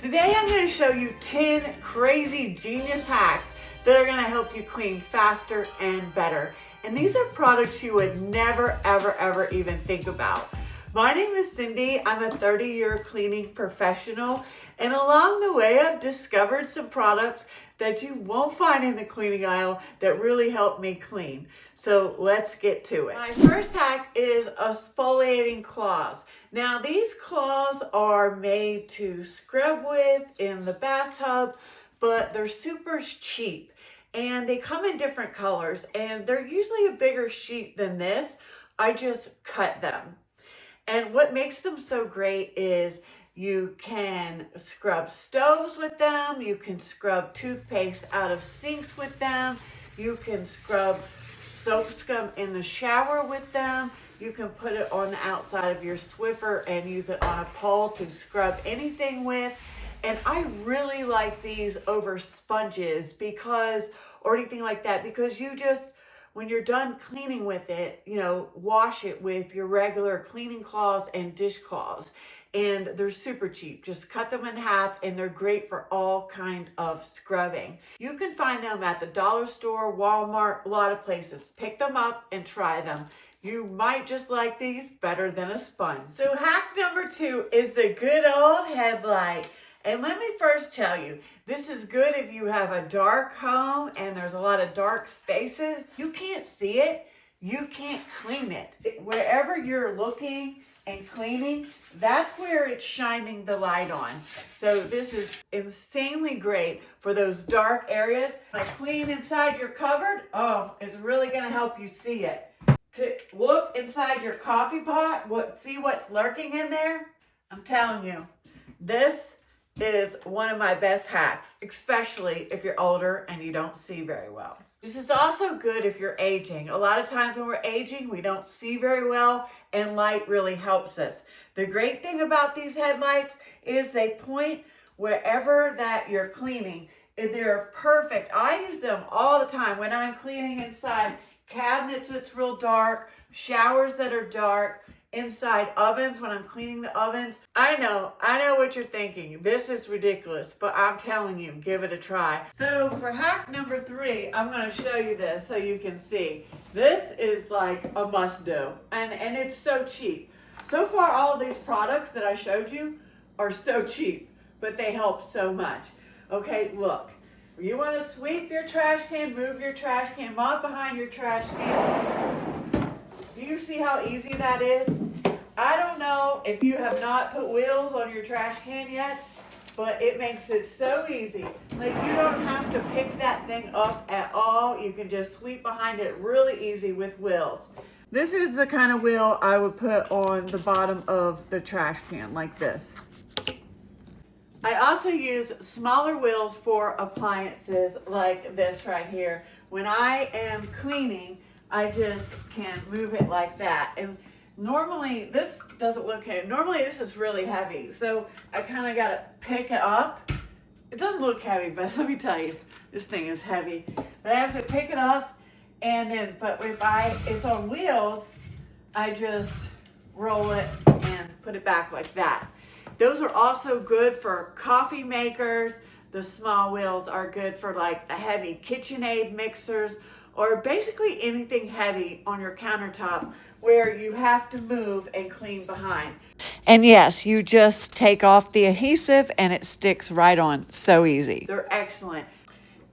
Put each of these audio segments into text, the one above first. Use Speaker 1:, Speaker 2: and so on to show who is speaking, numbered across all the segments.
Speaker 1: Today I'm going to show you 10 crazy genius hacks that are going to help you clean faster and better. And these are products you would never, ever even think about. My name is Cindy. I'm a 30-year cleaning professional. And along the way, I've discovered some products that you won't find in the cleaning aisle that really help me clean. So let's get to it. My first hack is exfoliating cloths. Now these cloths are made to scrub with in the bathtub, but they're super cheap and they come in different colors and they're usually a bigger sheet than this. I just cut them. And what makes them so great is you can scrub stoves with them, you can scrub toothpaste out of sinks with them, you can scrub soap scum in the shower with them, you can put it on the outside of your Swiffer and use it on a pole to scrub anything with. And I really like these over sponges or anything like that, because you just, when you're done cleaning with it, wash it with your regular cleaning cloths and dishcloths. And they're super cheap. Just cut them in half and they're great for all kind of scrubbing. You can find them at the dollar store, Walmart, a lot of places. Pick them up and try them. You might just like these better than a sponge. So hack number 2 is the good old Headlight. And let me first tell you, this is good if you have a dark home and there's a lot of dark spaces. You can't see it, you can't clean it. Wherever you're looking and cleaning, that's where it's shining the light on. So this is insanely great for those dark areas. Like clean inside your cupboard, it's really gonna help you see it. To look inside your coffee pot, see what's lurking in there, I'm telling you, this is one of my best hacks, especially if you're older and you don't see very well. This is also good if you're aging. A lot of times when we're aging, we don't see very well, and light really helps us. The great thing about these headlights is they point wherever that you're cleaning. They're perfect. I use them all the time when I'm cleaning inside cabinets that's real dark, showers that are dark, inside ovens when I'm cleaning the ovens. I know what you're thinking. This is ridiculous, but I'm telling you, give it a try. So for hack number 3, I'm going to show you this so you can see. This is like a must do, and it's so cheap. So far, all of these products that I showed you are so cheap, but they help so much. Okay, look. You want to sweep your trash can, move your trash can, mop behind your trash can. Do you see how easy that is? I don't know if you have not put wheels on your trash can yet, but it makes it so easy. Like, you don't have to pick that thing up at all. You can just sweep behind it really easy with wheels. This is the kind of wheel I would put on the bottom of the trash can, like this. I also use smaller wheels for appliances like this right here. When I am cleaning, I just can move it like that. And normally, this doesn't look heavy. Normally, this is really heavy. So I kind of got to pick it up. It doesn't look heavy, but let me tell you, this thing is heavy. But I have to pick it up, but if it's on wheels, I just roll it and put it back like that. Those are also good for coffee makers. The small wheels are good for like the heavy KitchenAid mixers, or basically anything heavy on your countertop where you have to move and clean behind. And yes, you just take off the adhesive and it sticks right on. So easy. They're excellent.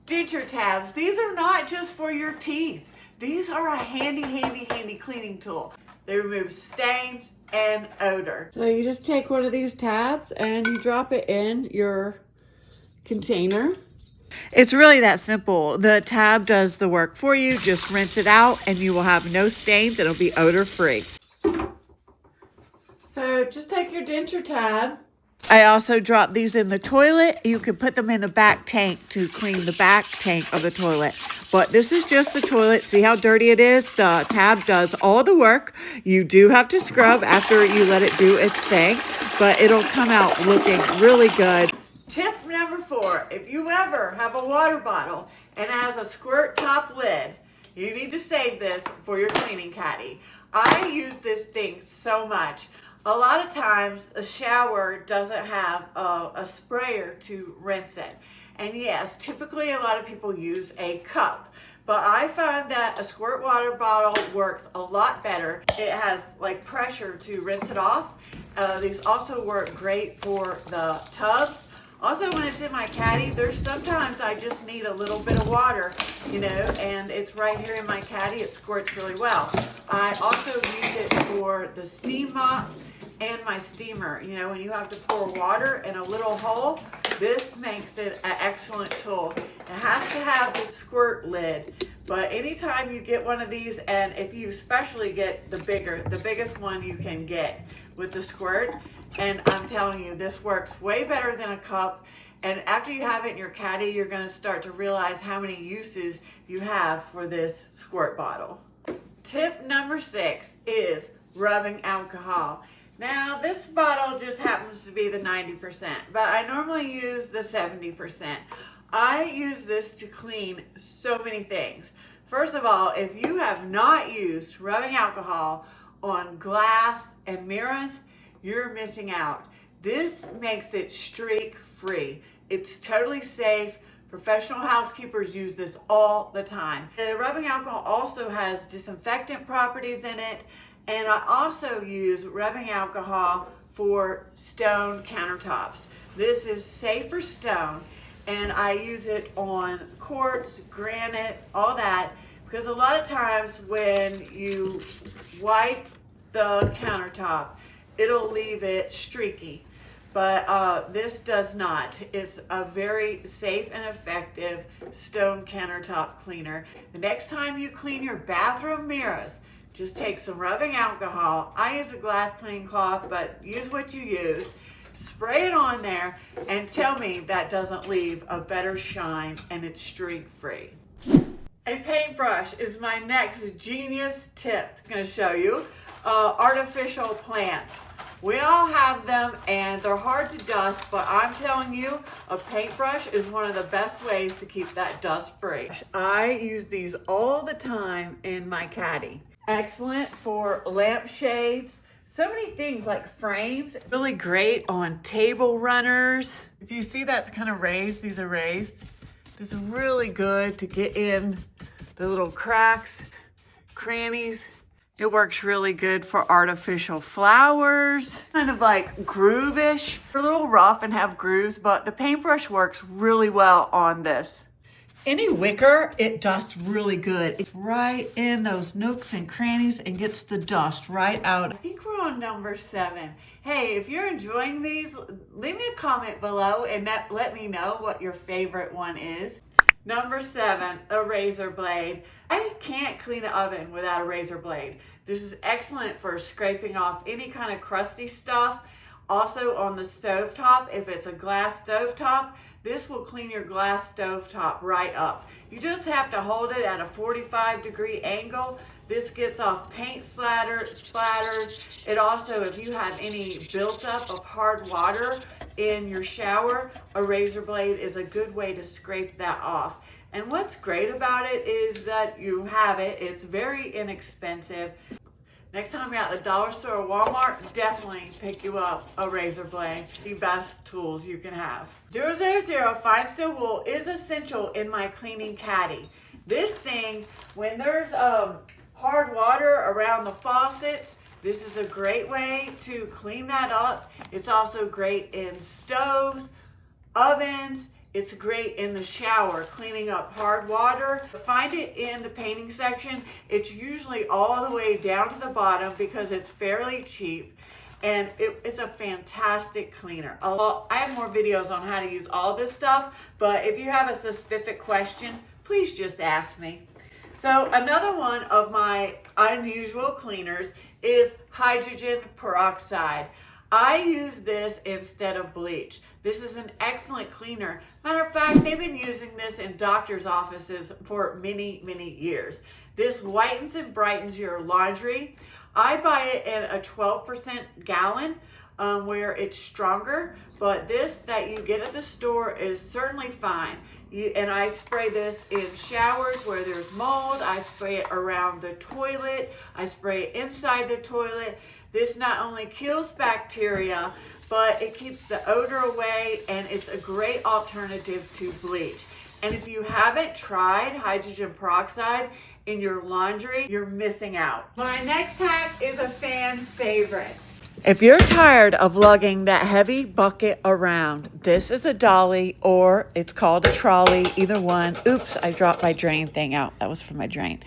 Speaker 1: Denture tabs. These are not just for your teeth. These are a handy cleaning tool. They remove stains and odor. So you just take one of these tabs and you drop it in your container. It's really that simple. The tab does the work for you. Just rinse it out and you will have no stains. It'll be odor free. So just take your denture tab. I also drop these in the toilet. You can put them in the back tank to clean the back tank of the toilet. But this is just the toilet. See how dirty it is? The tab does all the work. You do have to scrub after you let it do its thing, but it'll come out looking really good. Tip number 4, if you ever have a water bottle and it has a squirt top lid, you need to save this for your cleaning caddy. I use this thing so much. A lot of times a shower doesn't have a sprayer to rinse it. And yes, typically a lot of people use a cup, but I find that a squirt water bottle works a lot better. It has like pressure to rinse it off. These also work great for the tubs. Also, when it's in my caddy, there's sometimes I just need a little bit of water, you know, and it's right here in my caddy. It squirts really well. I also use it for the steam mops and my steamer. You know, when you have to pour water in a little hole, this makes it an excellent tool. It has to have the squirt lid, but anytime you get one of these, and if you especially get the biggest one you can get with the squirt, and I'm telling you, this works way better than a cup. And after you have it in your caddy, you're going to start to realize how many uses you have for this squirt bottle. Tip number 6 is rubbing alcohol. Now, this bottle just happens to be the 90%, but I normally use the 70%. I use this to clean so many things. First of all, if you have not used rubbing alcohol on glass and mirrors, you're missing out. This makes it streak free. It's totally safe. Professional housekeepers use this all the time. The rubbing alcohol also has disinfectant properties in it, and I also use rubbing alcohol for stone countertops. This is safe for stone, and I use it on quartz, granite, all that, because a lot of times when you wipe the countertop, it'll leave it streaky, but this does not. It's a very safe and effective stone countertop cleaner. The next time you clean your bathroom mirrors, just take some rubbing alcohol. I use a glass cleaning cloth, but use what you use. Spray it on there and tell me that doesn't leave a better shine and it's streak free. A paintbrush is my next genius tip. I'm going to show you. Artificial plants. We all have them and they're hard to dust, but I'm telling you, a paintbrush is one of the best ways to keep that dust free. I use these all the time in my caddy. Excellent for lampshades. So many things like frames. Really great on table runners. If you see that's kind of raised, these are raised. This is really good to get in the little cracks, crannies. It works really good for artificial flowers, kind of like groove-ish. They're a little rough and have grooves, but the paintbrush works really well on this. Any wicker, it dusts really good. It's right in those nooks and crannies and gets the dust right out. I think we're on number 7. Hey, if you're enjoying these, leave me a comment below and let me know what your favorite one is. Number 7, a razor blade. I can't clean an oven without a razor blade. This is excellent for scraping off any kind of crusty stuff. Also on the stovetop, if it's a glass stovetop, this will clean your glass stovetop right up. You just have to hold it at a 45-degree angle. This gets off paint splatters. It also, if you have any buildup of hard water in your shower, a razor blade is a good way to scrape that off. And what's great about it is that you have it. It's very inexpensive. Next time you're at the dollar store or Walmart, definitely pick you up a razor blade. The best tools you can have. 000 fine steel wool is essential in my cleaning caddy. This thing, when there's hard water around the faucets, this is a great way to clean that up. It's also great in stoves, ovens. It's great in the shower, cleaning up hard water. Find it in the painting section. It's usually all the way down to the bottom because it's fairly cheap and it's a fantastic cleaner. I have more videos on how to use all this stuff, but if you have a specific question, please just ask me. So another one of my unusual cleaners is hydrogen peroxide. I use this instead of bleach. This is an excellent cleaner. Matter of fact, they've been using this in doctor's offices for many, many years. This whitens and brightens your laundry. I buy it in a 12% gallon where it's stronger, but this that you get at the store is certainly fine. And I spray this in showers where there's mold. I spray it around the toilet. I spray it inside the toilet. This not only kills bacteria, but it keeps the odor away, and it's a great alternative to bleach. And if you haven't tried hydrogen peroxide in your laundry, you're missing out. My next hack is a fan favorite. If you're tired of lugging that heavy bucket around, this is a dolly, or it's called a trolley, either one. Oops, I dropped my drain thing out. That was for my drain.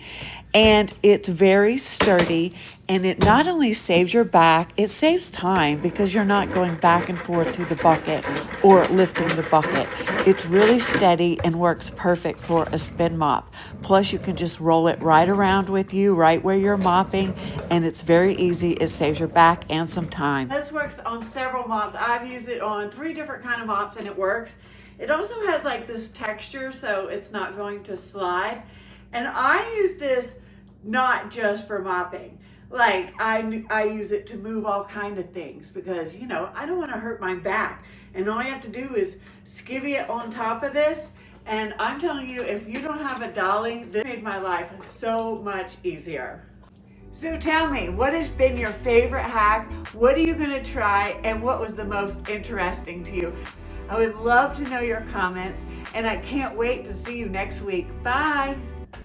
Speaker 1: And it's very sturdy, and it not only saves your back, it saves time because you're not going back and forth to the bucket or lifting the bucket. It's really steady and works perfect for a spin mop. Plus, you can just roll it right around with you, right where you're mopping, and it's very easy. It saves your back and some time. This works on several mops. I've used it on 3 different kind of mops, and it works. It also has like this texture, so it's not going to slide. And I use this not just for mopping. Like I use it to move all kind of things because, you know, I don't want to hurt my back. And all you have to do is skivvy it on top of this. And I'm telling you, if you don't have a dolly, this made my life so much easier. So tell me, what has been your favorite hack? What are you gonna try? And what was the most interesting to you? I would love to know your comments, and I can't wait to see you next week. Bye.